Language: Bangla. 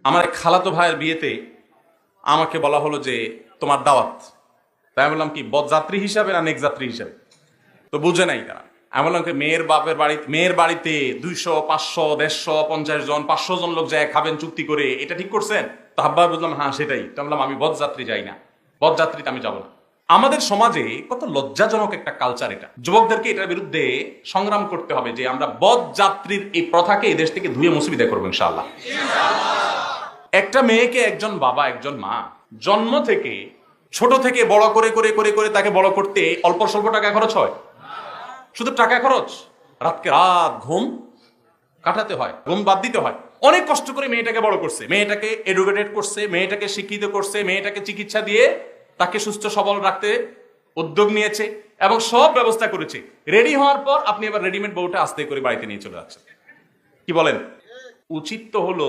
আমার এক খালাতো ভাইয়ের বিয়েতে আমাকে বলা হলো যে তোমার দাওয়াত। তাই আমি বললাম কি বরযাত্রী হিসাবে না নেক যাত্রী হিসাবে? তো বুঝে নাই তারা। আমি বললাম কি মেয়ের বাড়িতে 200 500 150 50 জন 500 জন লোক যায় খাবেন চুক্তি করে, এটা ঠিক করছেন? তো আব্বা বুঝলাম হ্যাঁ সেটাই। তো বললাম আমি বরযাত্রী যাই না, বরযাত্রীতে আমি যাবো না। আমাদের সমাজে কত লজ্জাজনক একটা কালচার এটা। যুবকদেরকে এটার বিরুদ্ধে সংগ্রাম করতে হবে যে আমরা বরযাত্রীর এই প্রথাকে এই দেশ থেকে ধুয়ে মুছে বিদায় করবো ইনশাআল্লাহ। একটা মেয়েকে একজন বাবা একজন মা জন্ম থেকে ছোট থেকে বড় করে করে করে করে তাকে বড় করতে অল্প স্বল্প টাকা খরচ হয়? শুধু টাকা খরচ? রাতকে রাত ঘুম কাটাতে হয়, ঘুম বাদ দিতে হয়। অনেক কষ্ট করে মেয়েটাকে বড় করছে, মেয়েটাকে এডুকেটেড করছে, মেয়েটাকে শিক্ষিত করছে, মেয়েটাকে চিকিৎসা দিয়ে তাকে সুস্থ সবল রাখতে উদ্যোগ নিয়েছে এবং সব ব্যবস্থা করেছে। রেডি হওয়ার পর আপনি এবার রেডিমেড বউটা আস্তে করে বাড়িতে নিয়ে চলে যাচ্ছেন। কি বলেন? উচিত তো হলো